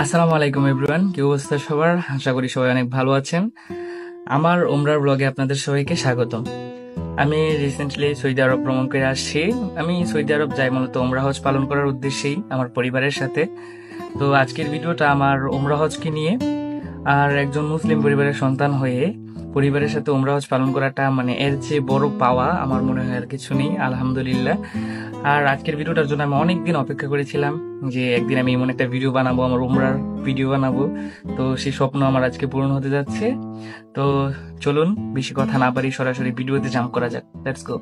আসসালামু আলাইকুম এভরিওয়ান, কি অবস্থা সবার? আশা করি সবাই অনেক ভালো আছেন। আমার ওমরার ব্লগে আপনাদের সবাইকে স্বাগতম। আমি রিসেন্টলি সৌদি আরব ভ্রমণ করে আসছি। আমি সৌদি আরব যাই মূলত ওমরা হজ পালন করার উদ্দেশ্যেই আমার পরিবারের সাথে। তো আজকের ভিডিওটা আমার ওমরা হজকে নিয়ে। আর একজন মুসলিম পরিবারের সন্তান হয়ে পরিবারের সাথে ওমরা হজ পালন করাটা মানে এর চেয়ে বড় পাওয়া আমার মনে হয় আর কিছু নেই, আলহামদুলিল্লাহ। আর আজকের ভিডিওটার জন্য আমি অনেকদিন অপেক্ষা করেছিলাম যে একদিন আমি এমন একটা ভিডিও বানাবো, আমার উমরার ভিডিও বানাবো। তো সেই স্বপ্ন আমার আজকে পূরণ হতে যাচ্ছে। তো চলুন বেশি কথা না পারি, সরাসরি ভিডিওতে জাম্প করা যাক। Let's go.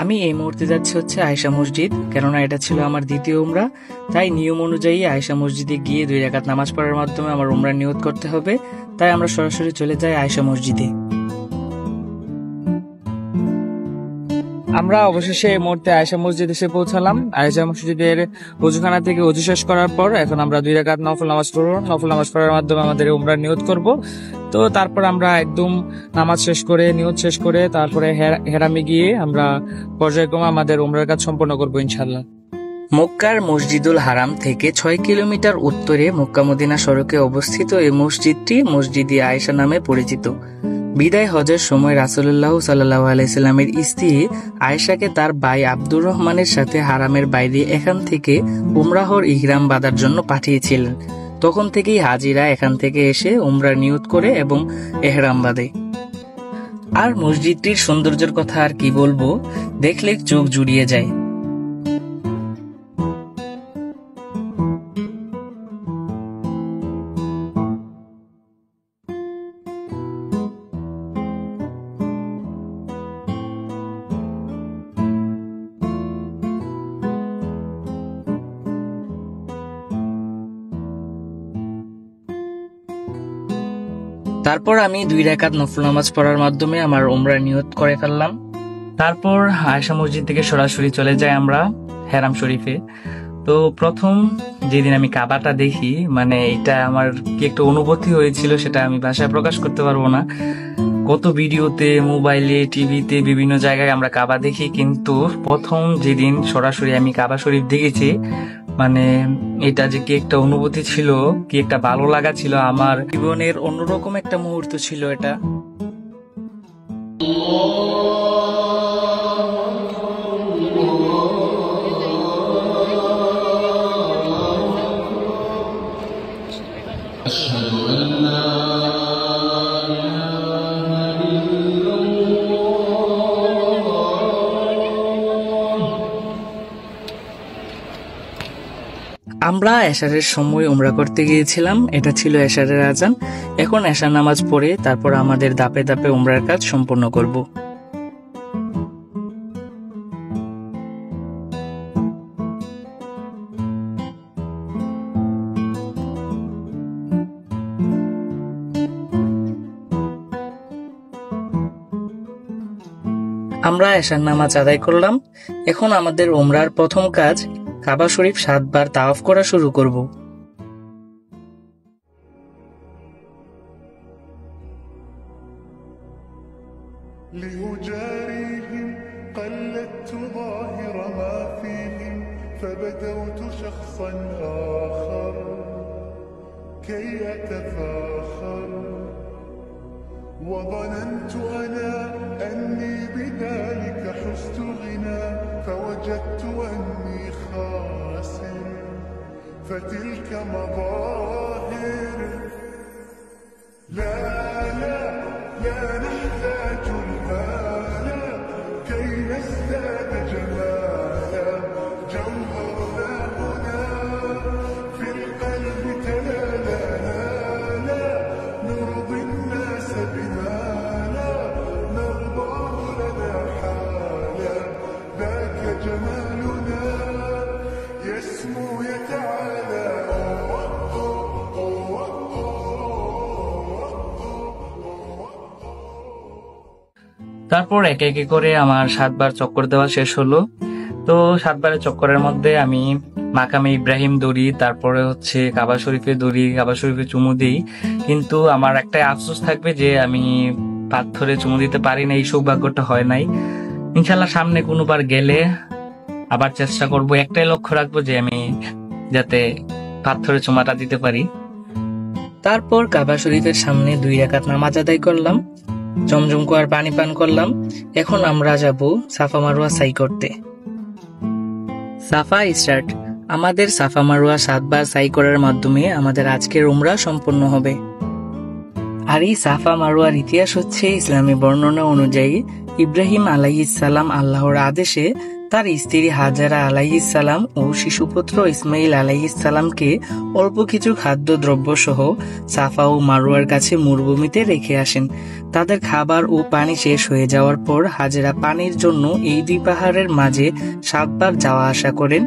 আমি এই মুহূর্তে যাচ্ছি হচ্ছে আয়েশা মসজিদ, কেননা এটা ছিল আমার দ্বিতীয় উমরা। তাই নিয়ম অনুযায়ী আয়েশা মসজিদে গিয়ে 2 রাকাত নামাজ পড়ার মাধ্যমে আমার উমরা নিয়ত করতে হবে। তাই আমরা সরাসরি চলে যাই আয়েশা মসজিদে। আমরা অবশেষে এই মুহূর্তে আয়েশা মসজিদ এসে পৌঁছালাম। আয়েশা মসজিদের ওযুখানা থেকে ওযু শেষ করার পর এখন আমরা 2 রাকাত নফল নামাজ পড়ব। নফল নামাজ পড়ার মাধ্যমে আমাদের উমরা নিয়ত করব। তো তারপর আমরা একদম নামাজ শেষ করে নিয়ত শেষ করে তারপরে হেরামে গিয়ে আমরা পর্যায়ক্রমে আমাদের উমরার কাজ সম্পন্ন করব ইনশাআল্লাহ। মক্কার মসজিদুল হারাম থেকে 6 কিলোমিটার উত্তরে মক্কা মদিনা সড়কে অবস্থিত এই মসজিদটি মসজিদে আয়েশা নামে পরিচিত। বিদায় হজের সময় রাসূলুল্লাহ সাল্লাল্লাহু আলাইহি সাল্লামের স্ত্রী আয়েশাকে তার ভাই আব্দুর রহমানের সাথে হারামের বাইরে এখান থেকে উমরাহর ইহরাম বাঁধার জন্য পাঠিয়েছিলেন। তখন থেকেই হাজিরা এখান থেকে এসে উমরার নিয়ত করে এবং এহরাম বাঁধে। আর মসজিদটির সৌন্দর্যের কথা আর কি বলবো, দেখলে চোখ জুড়িয়ে যায়। তারপর আমি 2 রাকাত নফল নামাজ পড়ার মাধ্যমে আমার উমরা নিয়ত করে ফেললাম। তারপর আয়েশা মসজিদ থেকে সরাসরি চলে যাই আমরা হেরাম শরীফে। তো প্রথম যেদিন আমি কাবাটা দেখি, মানে এটা আমার কি একটা অনুভূতি হয়েছিল সেটা আমি ভাষায় প্রকাশ করতে পারবো না। কত ভিডিওতে, মোবাইলে, টিভিতে, বিভিন্ন জায়গায় আমরা কাবা দেখি, কিন্তু প্রথম যেদিন সরাসরি আমি কাবা শরীফ দেখেছি, মানে এটা যে কি একটা অনুভূতি ছিল, কি একটা ভালো লাগা ছিল, আমার জীবনের অন্যরকম একটা মুহূর্ত ছিল এটা। আমরা এশারের সময় উমরা করতে গিয়েছিলাম, এটা ছিল এশারের আজান। এখন এশার নামাজ পড়ে তারপর আমাদের ধাপে ধাপে উমরার কাজ সম্পন্ন করব। আমরা এশার নামাজ আদায় করলাম। এখন আমাদের উমরার প্রথম কাজ কাবা শরীফ 7 বার তাওয়াফ করা শুরু করব। لأجاريهم قلدت ظاهر ما فيهم فبدوت شخصا آخر كي أتفاخر وظننت أنا أني بذلك حزت غنى فوجدت أني خاسر فتلك مظاهر لا لا لا نحتاج الآن كي نزداد جمالا جوهرنا هنا في القلب تلالا لا نرضي الناس بما لا نرضاه لنا حالا ذاك جمالنا يسمو يتعالى তারপর একে একে করে আমার 7 বার চক্কর দেওয়া শেষ হলো। তো 7 বারের চক্করের মধ্যে আমি মাকামে ইব্রাহিম দৌড়ি, তারপরে হচ্ছে কাবা শরীফে দৌড়ি, কাবা শরীফে চুমু দিই। কিন্তু আমার একটাই আফসোস থাকবে যে আমি পাথরে চুমু দিতে পারি না, এই সৌভাগ্যটা হয় নাই। ইনশাল্লাহ সামনে কোনোবার গেলে আবার চেষ্টা করব। একটাই লক্ষ্য রাখবো যে আমি যাতে পাথরে চুমাটা দিতে পারি। তারপর কাবা শরীফের সামনে 2 রাকাত নামাজ আদায় করলাম, জমজম কুয়ার পানি পান করলাম। এখন আমরা যাব সাফা মারওয়া সাই করতে। সাফা স্টার্ট। আমাদের সাফা মারওয়া 7 বার সাই করার মাধ্যমে আমাদের আজকের উমরা সম্পন্ন হবে। আর এই সাফা মারওয়ার ইতিহাস হচ্ছে ইসলামী বর্ণনা অনুযায়ী ইব্রাহিম আলাইহিসসালাম আল্লাহর আদেশে তার স্ত্রী হাজারা আলাইহিসসালাম ও শিশুপুত্র ইসমাইল আলাইহিসসালামকে অল্প কিছু খাদ্যদ্রব্য সহ সাফা ও মারওয়ার কাছে মরুভূমিতে রেখে আসেন। তাদের খাবার ও পানি শেষ হয়ে যাওয়ার পর হাজেরা পানির জন্য এই 2 পাহাড়ের মাঝে 7 বার যাওয়া আসা করেন।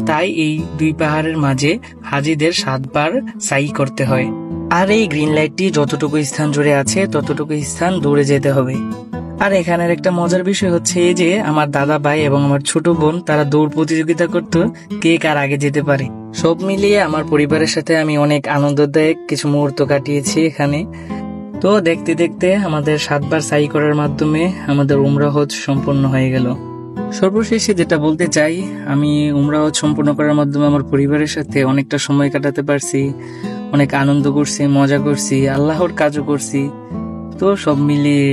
তাই এই 2 পাহাড়ের মাঝে হাজিদের 7 বার সাই করতে হয়। আর এই গ্রিন লাইটটি যতটুকু স্থান জুড়ে আছে ততটুকু স্থান দৌড়ে যেতে হবে। আর এখানের একটা মজার বিষয় হচ্ছে এই যে আমার দাদা ভাই এবং আমার ছোট বোন তারা দৌড় প্রতিযোগিতা করতো, কে কার আগে যেতে পারে। সব মিলিয়ে আমার পরিবারের সাথে আমি অনেক আনন্দদায়ক কিছু মুহূর্ত কাটিয়েছি এখানে। তো দেখতে দেখতে আমাদের 7 বার সাই করার মাধ্যমে আমাদের উমরা হজ সম্পন্ন হয়ে গেল। সর্বশেষে যেটা বলতে চাই, আমি উমরা হজ সম্পন্ন করার মাধ্যমে আমার পরিবারের সাথে অনেকটা সময় কাটাতে পারছি, অনেক আনন্দ করছি, মজা করছি, আল্লাহর কাজও করছি। তো সব মিলিয়ে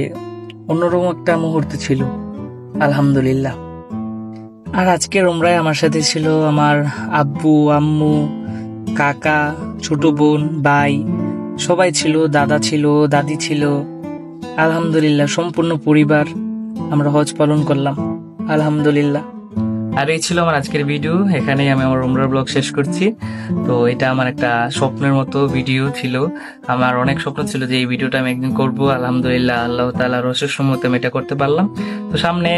অন্যরকম একটা মুহূর্ত ছিল, আলহামদুলিল্লাহ। আর আজকের উমরায় আমার সাথে ছিল আমার আব্বু, আম্মু, কাকা, ছোট বোন, ভাই, সবাই ছিল, দাদা ছিল, দাদি ছিল। আলহামদুলিল্লাহ সম্পূর্ণ পরিবার আমরা হজ পালন করলাম, আলহামদুলিল্লাহ। আর এই ছিল আমার আজকের ভিডিও। এখানেই আমি আমার উমরার ব্লগ শেষ করছি। তো এটা আমার একটা স্বপ্নের মতো ভিডিও ছিল। আমার অনেক স্বপ্ন ছিল যে এই ভিডিওটা আমি একদিন করব। আলহামদুলিল্লাহ আল্লাহ তাআলার অশেষ রহমতে আমি এটা করতে পারলাম। তো সামনে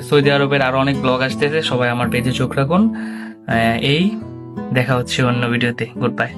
সৌদি আরবের আরো অনেক ব্লগ আসতেছে, সবাই আমার পেজে চোখ রাখুন। এই দেখা হচ্ছে অন্য ভিডিওতে। Good bye.